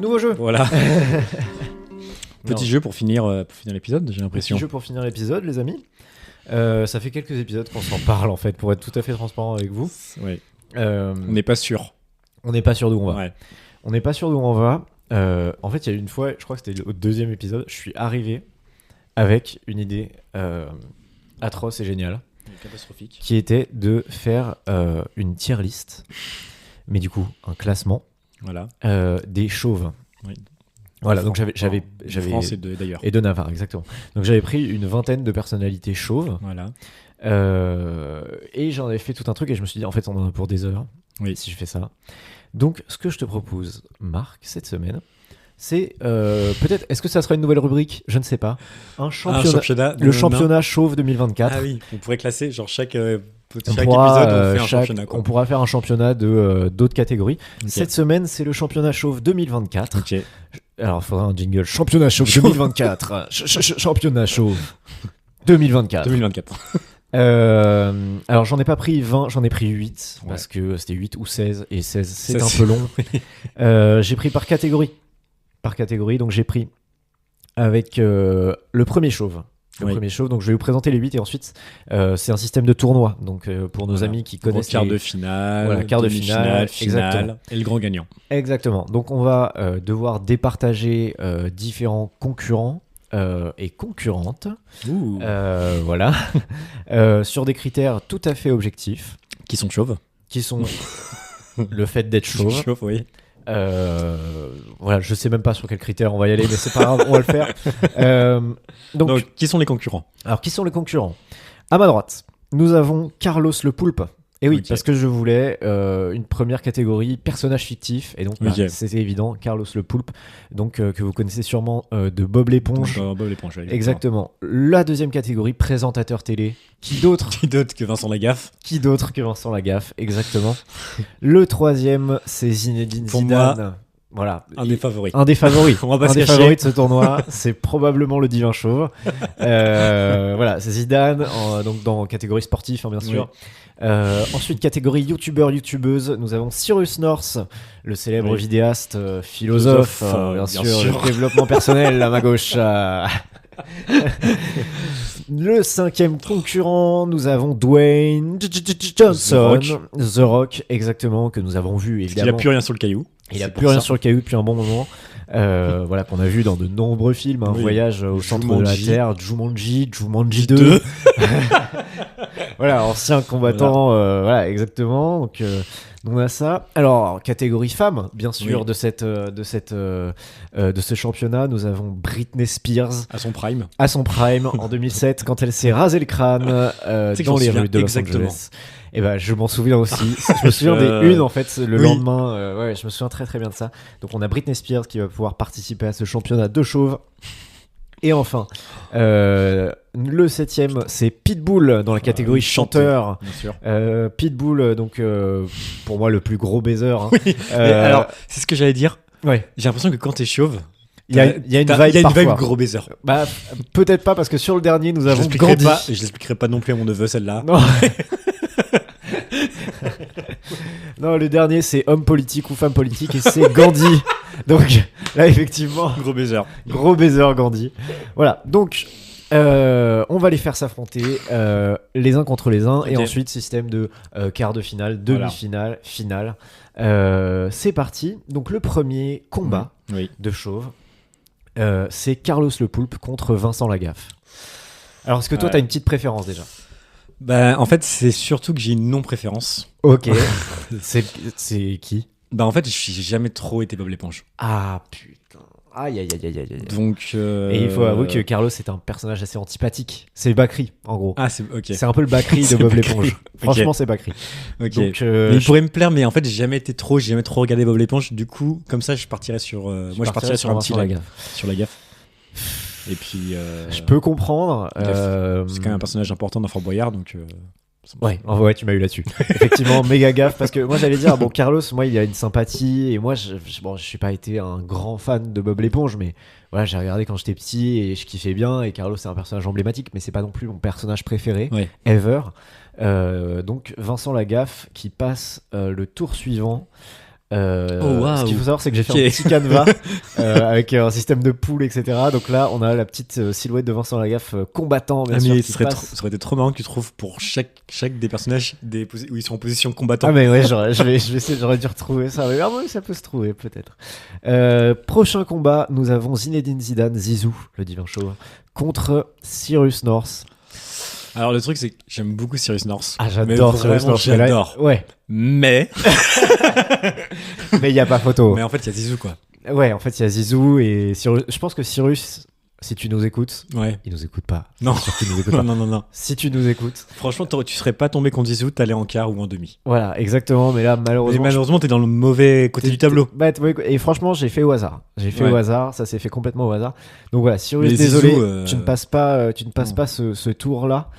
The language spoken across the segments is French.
Nouveau jeu. Voilà. Non. Petit jeu pour finir l'épisode, j'ai l'impression. Petit jeu pour finir l'épisode, les amis. Ça fait quelques épisodes qu'on s'en parle, en fait, pour être tout à fait transparent avec vous. Ouais. On On n'est pas sûr. n'est pas sûr d'où on va. Ouais. On n'est pas sûr d'où on va. En fait, il y a eu une fois, je crois que c'était au deuxième épisode, je suis arrivé avec une idée atroce et géniale, Catastrophique. qui était de faire une tier list, mais du coup, un classement Voilà. des chauves. Oui. Voilà, donc De j'avais France et d'ailleurs. et de Navarre, exactement. Donc j'avais pris une vingtaine de personnalités chauves Voilà. et j'en avais fait tout un truc et je me suis dit en fait on en a pour des heures Oui. si je fais ça. Donc ce que je te propose, Marc, cette semaine, c'est peut-être, est-ce que ça sera une nouvelle rubrique? Je ne sais pas. Un championnat, le championnat chauve 2024. Ah oui, on pourrait classer genre chaque On épisode pourra, on fait un championnat. Quoi. on pourra faire un championnat de d'autres catégories. Ok. Cette semaine, c'est le championnat chauve 2024. Ok. Alors, il faudra un jingle. Championnat chauve 2024. Championnat chauve 2024. 2024. Alors, j'en ai pas pris 20, j'en ai pris 8. Ouais. Parce que c'était 8 ou 16. Et 16, c'est Ça, un c'est- peu long. J'ai pris par catégorie. Donc, j'ai pris avec le premier chauve. Oui. Premier chauve. Donc, je vais vous présenter les 8. Et ensuite, c'est un système de tournoi. Donc, pour nos Voilà. amis qui Gros connaissent quart les- de finale, Voilà, quart de demi-finale, finale, exactement. et le grand gagnant. Exactement. Donc on va devoir départager différents concurrents et concurrentes, Ouh. voilà, sur des critères tout à fait objectifs, Qui sont chauves. qui sont le fait d'être chauve. Chauve, oui. Voilà, je sais même pas sur quels critères on va y aller, mais c'est pas grave, on va le faire. Donc, Qui sont les concurrents? alors qui sont les concurrents? À ma droite, nous avons Carlos le Poulpe. Et oui, Ok. parce que je voulais une première catégorie personnage fictif, et donc bah, Ok. c'était évident, Carlos le Poulpe, donc que vous connaissez sûrement de Bob l'éponge. Bob l'éponge, ouais, Exactement. La deuxième catégorie, présentateur télé. Qui d'autre Qui d'autre que Vincent Lagaffe? Qui d'autre que Vincent Lagaffe? Exactement. Le troisième, c'est Zinedine Pour Zidane. Voilà. Un des favoris. Un des favoris. On va pas Un se des cacher. favoris de ce tournoi, c'est probablement le divin chauve. Voilà, c'est Zidane, donc dans catégorie sportif, hein, bien sûr. Ensuite, catégorie youtubeur, youtubeuse, nous avons Cyrus North, le célèbre Oui. vidéaste, philosophe, bien sûr, développement personnel à ma gauche. Le cinquième concurrent, nous avons Dwayne Johnson, The Rock, exactement, que nous avons vu Il évidemment. a plus rien sur le caillou. Il a C'est plus pour rien ça. sur le caillou depuis un bon moment. Voilà, qu'on a vu dans de nombreux films, un Oui. voyage au centre de la Jumanji. Terre, Jumanji 2. Voilà, ancien combattant, voilà, exactement. Donc on a ça. Alors, catégorie femme, bien sûr, Oui. de ce championnat, nous avons Britney Spears À son prime. à son prime en 2007 quand elle s'est rasé le crâne C'est que dans j'en les souviens rues de Los exactement. Angeles. Et ben je m'en souviens aussi. Je me souviens des unes en fait le Oui. lendemain. Ouais, je me souviens très très bien de ça. Donc on a Britney Spears qui va pouvoir participer à ce championnat de chauve. Et enfin, le septième, c'est Pitbull dans la catégorie chanteur. Bien sûr. Pitbull, donc pour moi le plus gros baiser. Hein. Mais alors, c'est ce que j'allais dire. Ouais, J'ai l'impression que quand t'es chauve, il y a une il y a vibe une parfois. vibe gros baiser. Bah peut-être pas parce que sur le dernier nous Je avons l'expliquerai Gandhi. pas, je l'expliquerai pas non plus à mon neveu celle-là. Non. Non, le dernier c'est homme politique ou femme politique et c'est Gandhi. Donc là effectivement, Gros baiser. gros baiser Gandhi. Voilà, donc on va les faire s'affronter les uns contre les uns et Ok. ensuite système de quart de finale, Voilà. demi-finale, finale. C'est parti. Donc le premier combat Oui. de chauve, c'est Carlos le Poulpe contre Vincent Lagaffe. Alors est-ce que toi Ouais. t'as une petite préférence déjà? Bah, en fait, c'est surtout que j'ai une non-préférence. Ok. c'est qui? Bah, en fait, j'ai jamais trop été Bob l'éponge. Ah putain. Aïe aïe aïe aïe aïe. Donc. Et il faut avouer que Carlos est un personnage assez antipathique. C'est Bakri en gros. Ah, c'est ok. C'est un peu le Bakri de C'est Bob Bakri. l'éponge. Franchement, c'est Bakri. Ok. Donc, Mais il pourrait me plaire, mais en fait, j'ai jamais trop regardé Bob l'éponge. Du coup, comme ça, je partirais sur. Moi, je partirais sur un petit Vincent lag. Lagaffe. Sur la gaffe. Et puis. Je peux comprendre. Gaffe. C'est quand même un personnage important dans Fort Boyard, donc. Ouais, en vrai, tu m'as eu là-dessus. Effectivement, méga gaffe. Parce que moi, j'allais dire, bon, Carlos, moi, il a une sympathie. Et moi, bon, je suis pas été un grand fan de Bob l'éponge, mais voilà, j'ai regardé quand j'étais petit et je kiffais bien. Et Carlos, c'est un personnage emblématique, mais c'est pas non plus mon personnage préféré, Ouais. ever. Donc, Vincent Lagaffe qui passe le tour suivant Ce qu'il faut savoir, c'est que j'ai fait Ok. un petit canevas avec un système de poules, etc. Donc là, on a la petite silhouette de Vincent Lagaffe combattant, bien sûr, mais qui ça passe. aurait été trop marrant que tu trouves pour chaque des personnages où ils sont en position combattant. Ah mais ouais, je vais essayer, j'aurais dû retrouver ça. Mais oui, ça peut se trouver peut-être. Prochain combat, nous avons Zinedine Zidane, Zizou, le divin chauve, contre Cyrus North. Alors le truc c'est que j'aime beaucoup Cyrus North. Ah, j'adore Mais Cyrus vraiment, North. Mais là- j'adore. Ouais, Mais mais il y a pas photo. mais en fait il y a Zizou quoi. Ouais, en fait, il y a Zizou et Cyrus. Je pense que Cyrus, si tu nous écoutes, Ouais. il nous écoute pas. Non. C'est sûr qu'il nous écoute Non pas. non non non. Si tu nous écoutes, Franchement tu serais pas tombé contre Zizou, t'allais en quart ou en demi. voilà, exactement. Mais là, Mais malheureusement, malheureusement t'es dans le mauvais côté du tableau. Et franchement, j'ai fait au hasard. Ouais. Au hasard. Ça s'est fait complètement au hasard. Donc voilà, Cyrus, Mais désolé, Zizou, tu ne passes pas, non. ce tour-là.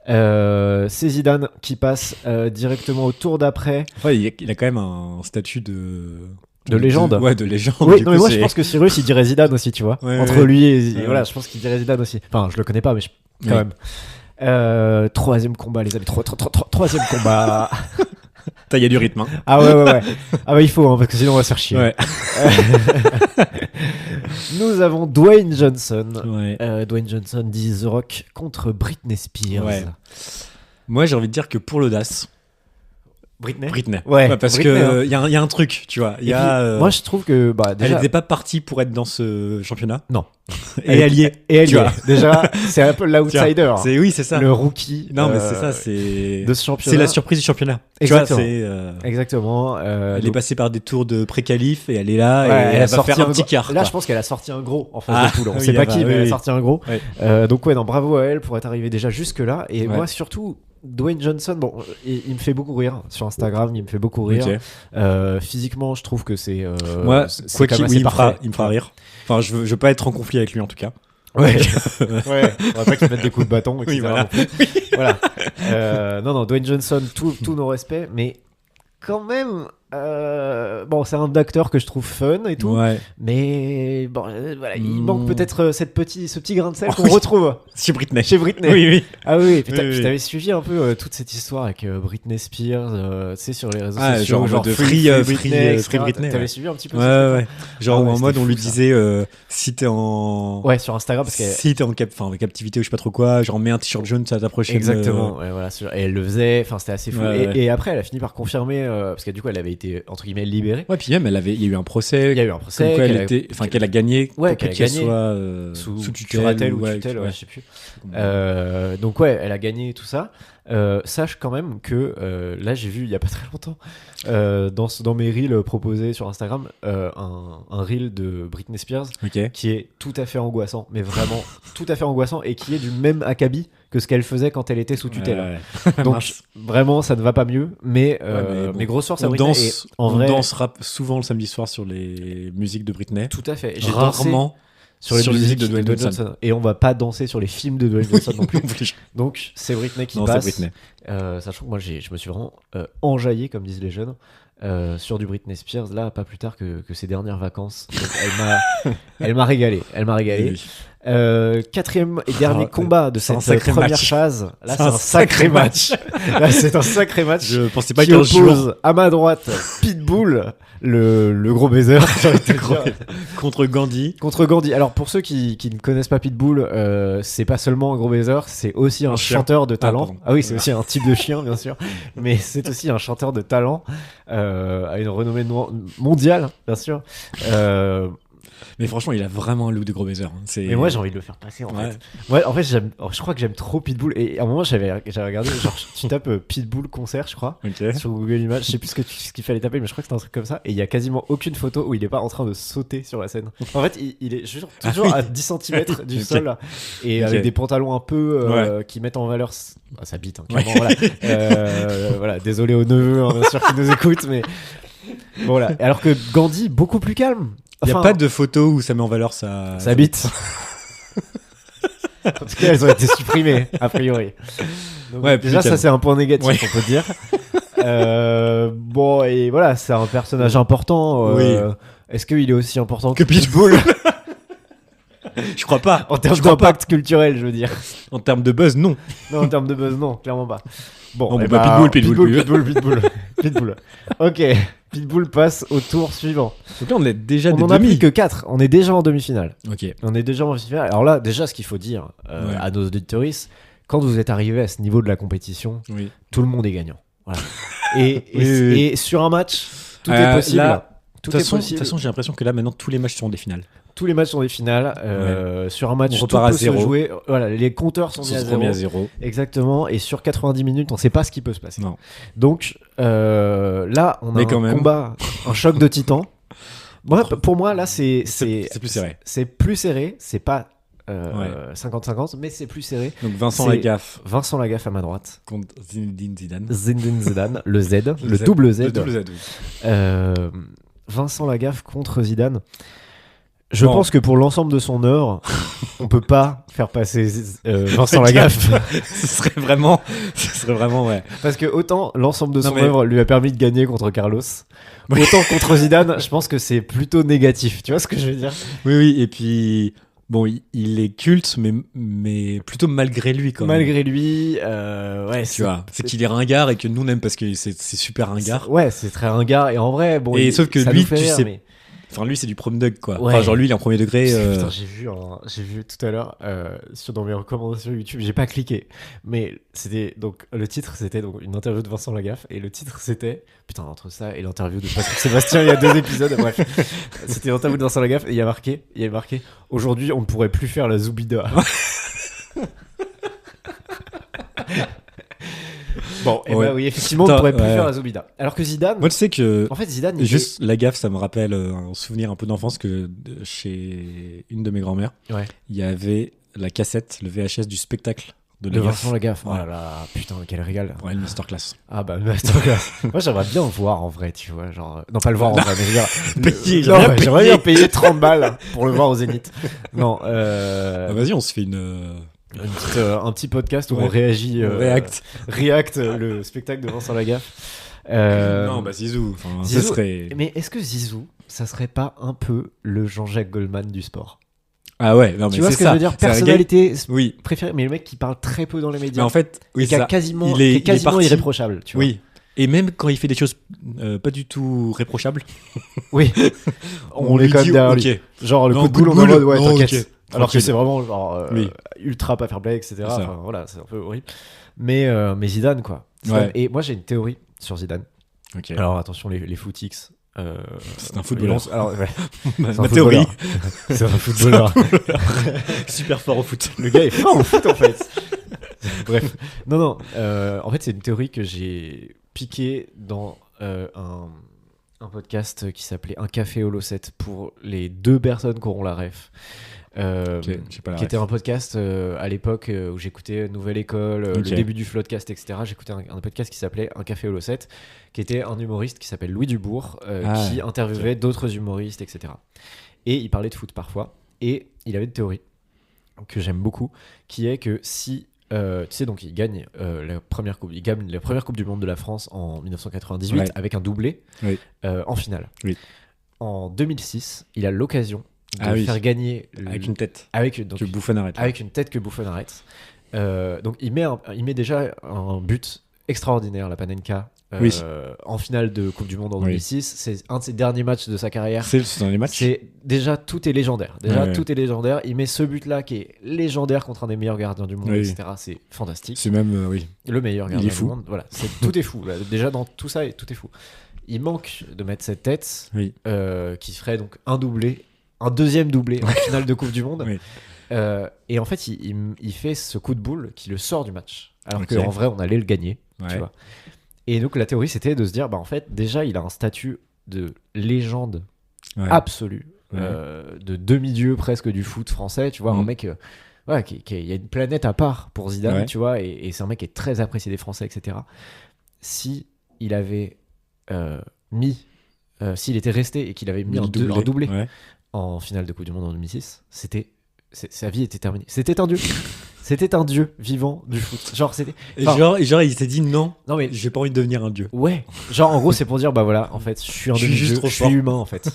C'est Zidane qui passe directement au tour d'après. Enfin, il a quand même un statut De légende. Ouais, de légende. Oui, du non, mais coup, moi je pense que Cyrus il dirait Zidane aussi, tu vois. Ouais, Entre ouais. lui et Ouais, voilà, ouais. je pense qu'il dirait Zidane aussi. Enfin, je le connais pas, mais quand Oui. même. Troisième combat, les amis. Troisième combat. Il y a du rythme. Hein. Ah ouais. Ah bah il faut, hein, parce que sinon on va se faire chier. Ouais. Nous avons Dwayne Johnson. Ouais. Dwayne Johnson dit The Rock contre Britney Spears. Ouais. Moi, j'ai envie de dire que pour l'audace, Britney. Ouais, parce Britney, hein. que il y a un truc, tu vois. Il y Et a. puis, moi je trouve que bah, Elle déjà. n'était pas partie pour être dans ce championnat. Non. Et elle y est. Et elle tu y vois. est. Déjà, c'est un peu l'outsider. Oui, c'est ça. Le rookie. Non, mais c'est ça. C'est de ce championnat. C'est la surprise du championnat. Exactement. Tu vois, Exactement. elle est donc- passée par des tours de pré-qualif et elle est là Ouais, et elle va sorti faire un petit gros- quart. Là, quoi. je pense qu'elle a sorti un gros en face Ah, de poule. On oui, sait pas bah, qui, mais oui, elle a oui. sorti un gros. Ouais. Donc ouais, non, bravo à elle pour être arrivée déjà jusque là. Et Ouais. moi surtout, Dwayne Johnson, bon, il me fait beaucoup rire sur Instagram. Il me fait beaucoup rire. Ok. Physiquement, je trouve que c'est. Moi, c'est quoi quand qu'il même assez parfait. il me fera rire. Enfin, je veux pas être en conflit avec lui en tout cas. Ouais. Ouais. On va pas qu'il mette des coups de bâton. Etc. Oui, voilà. non plus. Voilà. Non, Dwayne Johnson, tous nos respects, mais quand même. Bon, c'est un acteur que je trouve fun et tout, Ouais. mais bon, voilà, il Mm. manque peut-être ce petit grain de sel Oh, qu'on oui. retrouve Chez Britney. chez Britney. Oui, oui. Ah oui, puis Oui, oui. t'avais suivi un peu toute cette histoire avec Britney Spears, tu sais, sur les réseaux Ah, sociaux, genre en mode free Britney, T'avais ouais. suivi un petit peu Ouais, ce ouais, truc-là ouais. Genre Ah ouais, en mode c'était on lui fou, ça. disait si t'es en Ouais, sur Instagram parce que si t'es en captivité ou je sais pas trop quoi, genre mets un t-shirt jaune ça t'approche. exactement, ouais, voilà, et elle le faisait, enfin c'était assez fou. Ouais, ouais. Et après, elle a fini par confirmer parce que du coup, elle avait été entre guillemets libérée. Ouais, puis même il y a eu un procès. Il y a eu un Comme procès, quoi qu'elle a- qu'elle a gagné. Ouais, pour qu'elle a qu'elle gagné. soit sous tutelle curatelle ou ouais, tutelle, ouais, ouais. je sais plus. Donc ouais, elle a gagné tout ça. Sache quand même que là j'ai vu il y a pas très longtemps dans mes reels proposés sur Instagram un reel de Britney Spears Ok. qui est tout à fait angoissant, mais vraiment tout à fait angoissant et qui est du même acabit que ce qu'elle faisait quand elle était sous tutelle. Ouais. Donc Mince. vraiment ça ne va pas mieux, mais bon. mes grosses forces à on Britney. Et danse, en on vrai, dansera souvent le samedi soir sur les musiques de Britney. tout à fait. J'ai dansé Rarement sur les musiques de Dwayne Johnson. Johnson. Et on va pas danser sur les films de Dwayne Johnson non plus. Oui. Donc c'est Britney qui Non, c'est passe. Britney. Sachant que moi je me suis vraiment enjaillé, comme disent les jeunes, sur du Britney Spears, là pas plus tard que ces dernières vacances. Donc, elle m'a régalé. Elle m'a régalé. Oui. Quatrième et dernier Ah, combat de c'est un cette sacré première match. phase. Là C'est c'est un un sacré match. Là c'est un sacré match. Je pensais pas qui qu'un jour oppose à ma droite Pitbull, le gros baiser, j'ai envie de te dire. contre Gandhi. Contre Gandhi. Alors pour ceux qui ne connaissent pas Pitbull, c'est pas seulement un gros baiser, c'est aussi un chien. chanteur de talent. pardon. Ah oui, c'est aussi un type de chien bien sûr, mais c'est aussi un chanteur de talent à une renommée mondiale bien sûr. Mais franchement, il a vraiment un look de gros baiser. Hein. Mais moi j'ai envie de le faire passer en Ouais. fait. Ouais, en fait je crois que j'aime trop Pitbull et à un moment j'avais regardé genre tu tapes Pitbull concert je crois. Ok. Sur Google Images, je sais plus ce qu'il fallait taper, mais je crois que c'était un truc comme ça. Et il y a quasiment aucune photo où il est pas en train de sauter sur la scène. En fait, il est toujours oui. à 10 cm du Ok. sol là, et Ok. avec des pantalons un peu qui mettent en valeur sa bite. Hein, clairement, voilà, désolé aux neveux, hein, bien sûr, qui nous écoutent, mais bon, voilà. Alors que Gandhi, beaucoup plus calme. Il n'y a Enfin, pas de photo où ça met en valeur sa bite. En tout cas, elles ont été supprimées, a priori. Donc, Ouais, déjà, plus ça, calme. c'est un point négatif, Ouais. on peut dire. Bon, et voilà, c'est un personnage important. Oui. Est-ce qu'il est aussi important Que Pitbull. Je crois pas. en termes Je crois pas. d'impact culturel, je veux dire? En termes de buzz, non. Non, en termes de buzz, non, clairement pas. Bon, Non, eh bon, bah, Pitbull. Pitbull. Ok. Pitbull passe au tour suivant. Donc là, on est déjà On des n'en a plus demi. que 4. On est déjà en demi-finale. Ok. On est déjà en demi-finale. Alors là, déjà, ce qu'il faut dire Ouais. à nos auditeurs, quand vous êtes arrivé à ce niveau de la compétition, Oui. tout le monde est gagnant. Voilà. Et Oui. et sur un match, tout est possible. Là, Tout de toute est possible. façon, j'ai l'impression que là, maintenant, tous les matchs sont des finales. Tous les matchs sont des finales. Sur un match, On tout repart à peut se zéro. jouer. Voilà, les compteurs sont On mis à se remet à zéro. zéro. Exactement. Et sur 90 minutes, on ne sait pas ce qui peut se passer. Non. Donc là, on a Mais quand un même. combat, un choc de titans. Pour moi, là, c'est plus serré. C'est plus serré. C'est pas 50-50, mais c'est plus serré. Donc Vincent C'est- Lagaffe Vincent Lagaffe à ma droite. contre Zinedine Zidane. Zinedine Zidane, le Z, le double Z. Le double Z, oui. Vincent Lagaffe contre Zidane. Je Bon. pense que pour l'ensemble de son œuvre, on peut pas faire passer Vincent Lagaffe. ce serait vraiment, ouais. Parce que autant l'ensemble de Non, son mais- œuvre lui a permis de gagner contre Carlos, Oui. autant contre Zidane, je pense que c'est plutôt négatif. Tu vois ce que je veux dire? Oui, oui, et puis, bon, il est culte, mais plutôt malgré lui, quand même. Malgré lui, ouais, Tu vois, c'est qu'il est ringard et que nous on aime parce que c'est super ringard. Ouais, c'est très ringard. Et en vrai, bon. Et sauf que ça lui, nous fait tu rire, sais- mais- Enfin, lui, c'est du prom dog, quoi. Ouais. Enfin, genre, lui, il est en premier degré. Putain, j'ai vu tout à l'heure dans mes recommandations YouTube, j'ai pas cliqué, mais c'était donc le titre c'était donc une interview de Vincent Lagaffe et le titre c'était putain entre ça et l'interview de Patrick Sébastien il y a 2 épisodes, bref, c'était l'interview de Vincent Lagaffe et il y a marqué aujourd'hui on ne pourrait plus faire la Zoubida. Bon, et Ouais. bah oui effectivement on ne Attends, pourrait plus ouais. faire la Zoubida. Alors que Zidane, Moi, tu sais que. en fait Zidane il Juste Lagaffe, ça me rappelle un souvenir un peu d'enfance que chez une de mes grand-mères, Ouais. il y avait la cassette, le VHS du spectacle de de Lagaffe. Vincent Lagaffe. Oh Ouais. là là, putain quel régal. Ouais, une masterclass. Ah bah masterclass. Moi j'aimerais bien le voir en vrai, tu vois, genre non pas le voir en vrai, mais je veux dire Payer, non, j'aimerais j'aimerais bien payer 30 balles pour le voir au Zénith. Non, Ah, vas-y, on se fait une. un petit podcast où Ouais. on réagit, React. le spectacle de Vincent Lagaffe. Non, bah Zizou. Enfin, Zizou, ça serait. Mais est-ce que Zizou, ça serait pas un peu le Jean-Jacques Goldman du sport? Ah ouais, non, mais Tu vois c'est ce que ça. je veux dire? C'est un gars- Personnalité Oui, préférée, mais le mec qui parle très peu dans les mais médias. en fait, oui, et qui ça. est quasiment, Il qui est est quasiment parti. irréprochable, tu vois. Oui. Et même quand il fait des choses pas du tout réprochables, Oui. On est lui quand même dit derrière ok. lui. Genre le Non, coup de boule, on est en boule, mode ouais, non, t'inquiète. ok. Alors que Tranquille. c'est vraiment genre Oui. ultra pas fair play, etc. C'est ça. Enfin, voilà, c'est un peu horrible. Mais Zidane, quoi. Zidane. Ouais. Et moi, j'ai une théorie sur Zidane. Ok. Alors attention, les footix. C'est un footballeur. Alors, ouais, Ma c'est un théorie. footballeur. C'est un footballeur. Super fort au foot. Le gars est fort au foot en fait. Bref. Non. En fait, c'est une théorie que j'ai piquée dans un podcast qui s'appelait Un café au Losset pour les 2 personnes qui auront la ref. Ok, j'ai pas la Qui était ref. un podcast à l'époque où j'écoutais Nouvelle École, Ok. le début du Floodcast, etc. J'écoutais un podcast qui s'appelait Un café au Losset, qui était un humoriste qui s'appelle Louis Dubourg, qui interviewait d'autres humoristes, etc. Et il parlait de foot parfois. Et il avait une théorie que j'aime beaucoup, qui est que si tu sais, donc il gagne la première coupe du monde de la France en 1998 Ouais. avec un doublé Oui. en finale. Oui. En 2006, il a l'occasion de Ah oui. faire gagner Avec une tête. donc, Que Buffon arrête. avec une tête que Buffon arrête. Donc il met déjà un but extraordinaire, la Panenka, Oui. en finale de Coupe du Monde en Oui. 2006. C'est un de ses derniers matchs de sa carrière. C'est dans les matchs. C'est déjà tout est légendaire. Ouais. Tout est légendaire. Il met ce but-là qui est légendaire contre un des meilleurs gardiens du monde, Oui. etc. C'est fantastique. C'est même, oui. Le meilleur Il gardien est fou. du monde. Voilà, tout est fou. Là. Déjà dans tout ça, tout est fou. Il manque de mettre cette tête Oui. qui ferait donc un doublé, un deuxième doublé en finale de Coupe du Monde. Oui. Et en fait, il fait ce coup de boule qui le sort du match. Alors Ok. qu'en vrai, on allait le gagner. Ouais. Tu vois. Et donc, la théorie, c'était de se dire, bah, en fait, déjà, il a un statut de légende Ouais. absolue, Ouais. de demi-dieu presque du foot français. Tu vois, un Mhm. mec. Ouais, il y a une planète à part pour Zidane, Ouais. tu vois, et c'est un mec qui est très apprécié des Français, etc. Si il avait s'il était resté et qu'il avait mis un doublé Ouais. en finale de Coupe du Monde en 2006, sa vie était terminée. C'était un dieu. C'était un dieu vivant du foot. Genre, c'était. Et Enfin, genre, il s'est dit non, non, mais. j'ai pas envie de devenir un dieu. Ouais. Genre, en gros, c'est pour dire, bah voilà, en fait, je suis un Je suis demi-dieu, juste trop je suis fort. humain, en fait.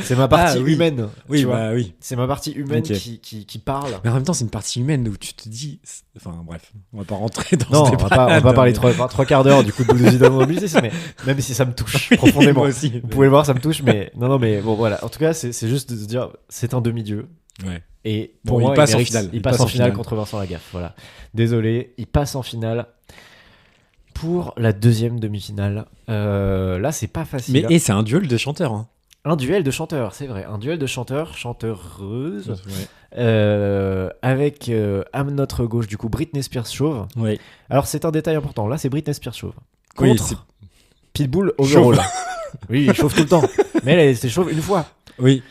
C'est ma partie oui. humaine. Oui, tu vois. bah oui. C'est ma partie humaine Ok. qui parle. Mais en même temps, c'est une partie humaine où tu te dis. Enfin, bref, on va pas rentrer dans Non, ce on débat. va pas parler trois quarts d'heure du coup de Zidane au Zidane, mais même si ça me touche profondément. Moi aussi. Vous pouvez le voir, ça me touche, mais non, mais bon, voilà. En tout cas, c'est juste de se dire, c'est un demi-dieu. Ouais. Et Bon, pour il moi, passe en mérite- finale. Il passe en finale contre Vincent Lagaffe. Voilà. Désolé, il passe en finale pour la deuxième demi-finale. Là, c'est pas facile. Mais et c'est un duel de chanteurs. Hein. Un duel de chanteurs, c'est vrai. Un duel de chanteurs, chanteureuses. Ouais. Avec à notre gauche, du coup, Britney Spears chauve. Ouais. Alors, c'est un détail important. Là, c'est Britney Spears chauve. Oui, Contre c'est- Pitbull overall. Oui, il chauffe tout le temps. Mais elle était chauve une fois. Oui.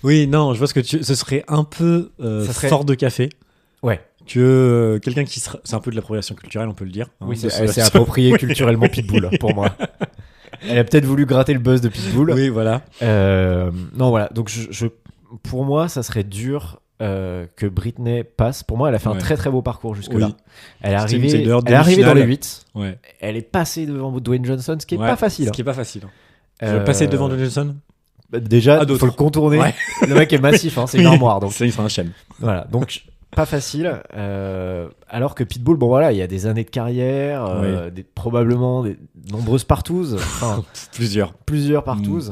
Oui, non, je vois ce que tu. Ce serait un peu Ça serait- fort de café Ouais. que quelqu'un qui sera. C'est un peu de l'appropriation culturelle, on peut le dire. hein, Oui, de c'est ce- approprié culturellement Pitbull pour moi. Elle a peut-être voulu gratter le buzz de Pitbull. Oui, voilà. Non, voilà. Donc, pour moi, ça serait dur que Britney passe. Pour moi, elle a fait un Ouais. très très beau parcours jusque-là. Oui. Elle est C'était une arrivée, Taylor elle est arrivée dans les demi-finale. 8. Ouais. Elle est passée devant Dwayne Johnson, ce qui est Ouais, pas facile. Ce qui est pas facile. hein. Euh, Passer devant John Johnson. Déjà, À il d'autres. faut le contourner. Ouais. Le mec est massif, hein, c'est une armoire. Donc Ça, il sera un chêne. voilà. Donc pas facile. Alors que Pitbull, bon voilà, il y a des années de carrière, probablement des nombreuses partouzes, enfin Plusieurs. plusieurs partouzes.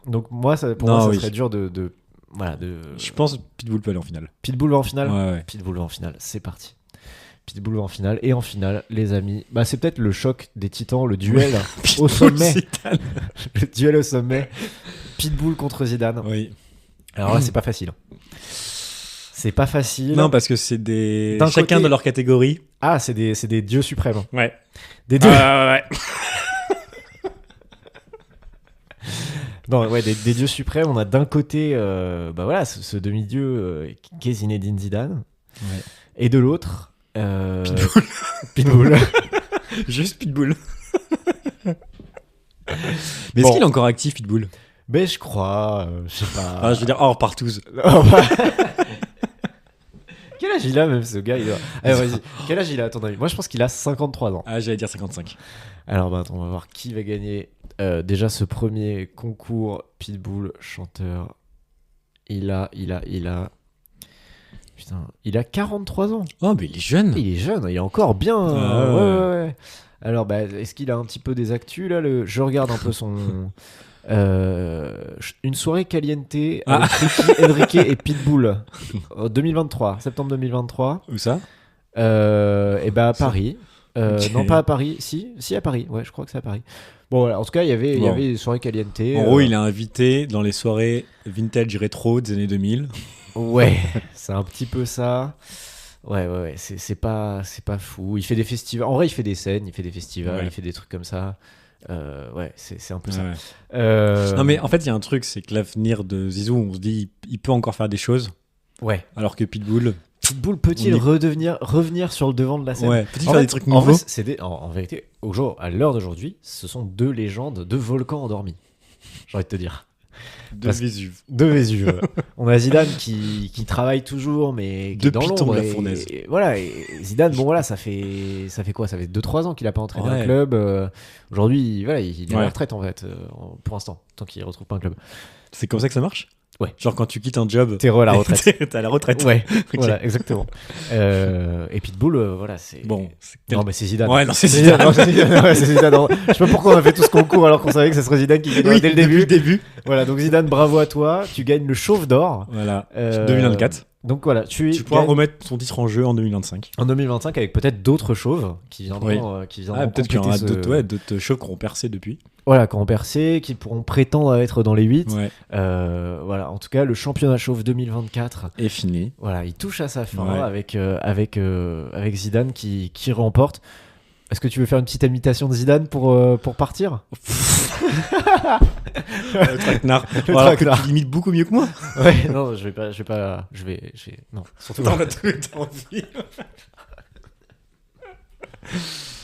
Donc moi, pour Non, moi, ça oui. serait dur de voilà de. Je pense que Pitbull peut aller en finale. Pitbull va en finale. Ouais, ouais. Pitbull va en finale. C'est parti. Pitbull va en finale et en finale, les amis. Bah c'est peut-être le choc des titans, le duel au Pitbull, sommet, Zidane. le duel au sommet. Pitbull contre Zidane. Oui. Alors là, c'est pas facile. C'est pas facile. Non, parce que c'est des. D'un Chacun côté- de leur catégorie. Ah, c'est des dieux suprêmes. Ouais. Des dieux. ouais. Non, ouais, des dieux suprêmes. On a d'un côté, bah voilà, ce demi-dieu qui est Zinedine Zidane, Ouais. et de l'autre, Pitbull. Pitbull. Juste Pitbull. Mais Bon. est-ce qu'il est encore actif, Pitbull? Mais je crois, je sais pas. Ah, je veux dire, hors partouze. Oh, bah. Quel âge il a même ce gars Allez, vas-y. Quel âge il a à ton avis? Moi, je pense qu'il a 53 ans. Ah, j'allais dire 55. Alors, bah, attends, on va voir qui va gagner déjà ce premier concours Pitbull chanteur. Il a. Putain, il a 43 ans. Oh, mais il est jeune. Il est jeune, il est encore bien. Ah, Ouais. Alors, bah, est-ce qu'il a un petit peu des actus là Je regarde un peu son. Une soirée caliente avec Ricky, Enrique et Pitbull. 2023, septembre 2023. Où ça? Et bah à Paris. Ok. Non, pas à Paris. Si, à Paris. Ouais, je crois que c'est à Paris. Bon, voilà. En tout cas, il y avait des soirées caliente. En gros, il est invité dans les soirées vintage rétro des années 2000. Ouais, c'est un petit peu ça. Ouais. C'est pas fou. Il fait des festivals. En vrai, il fait des scènes, il fait des festivals, Ouais. il fait des trucs comme ça. Ouais, c'est un peu ça. Ouais. Non, mais en fait, il y a un truc, c'est que l'avenir de Zizou, on se dit, il peut encore faire des choses, Ouais. alors que Pitbull, Pitbull peut-il On revenir sur le devant de la scène? peut-il En faire fait- des trucs en nouveaux? vrai, en vérité, à l'heure d'aujourd'hui, ce sont deux légendes, deux volcans endormis. J'ai envie de te dire. De parce- Vésuve. Deux Vésuve. On a Zidane qui travaille toujours, mais qui est Deux dans pitons l'ombre. de la et- fournaise. et voilà. Et Zidane, bon voilà, ça fait quoi? Ça fait 2-3 ans qu'il a pas entraîné un Ouais. club. Aujourd'hui, voilà, il est à la Ouais. retraite en fait, pour l'instant, tant qu'il retrouve pas un club. C'est comme ça que ça marche? Ouais. Genre quand tu quittes un job, T'es à la retraite. t'es à la retraite. Ouais, Ok. voilà, exactement. Et Pitbull, voilà, c'est. Bon. Non, mais c'est Zidane. Ouais, non, c'est Zidane. Zidane. Non, c'est Zidane. Ouais, c'est Zidane. Non, je sais pas pourquoi on a fait tout ce concours alors qu'on savait que ce serait Zidane qui gagnerait Oui, dès le depuis début. le début. Voilà, donc Zidane, bravo à toi. Tu gagnes le Chauve d'Or. Voilà. Euh, 2024. Donc voilà, Tu pourras gagnes remettre son titre en jeu en 2025. en 2025 avec peut-être d'autres chauves qui viendront, Oui. qui viendront Ah, peut-être qu'il y aura compléter d'autres chauves qui auront percé depuis. Voilà, qui ont percé, qui pourront prétendre à être dans les 8. Ouais. Voilà, en tout cas, le championnat chauve 2024. Et fini. Voilà, il touche à sa fin Ouais. avec Zidane qui remporte. Est-ce que tu veux faire une petite imitation de Zidane pour partir? Le traquenard. Le Alors que traquenard. tu l'imites beaucoup mieux que moi. Ouais, non, je vais, non, surtout pas. T'en as tout envie.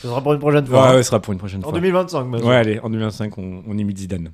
Ce sera pour une prochaine fois. Ouais, ce sera pour une prochaine En fois. 2025, maintenant. Ouais, allez, en 2025, on imite Zidane.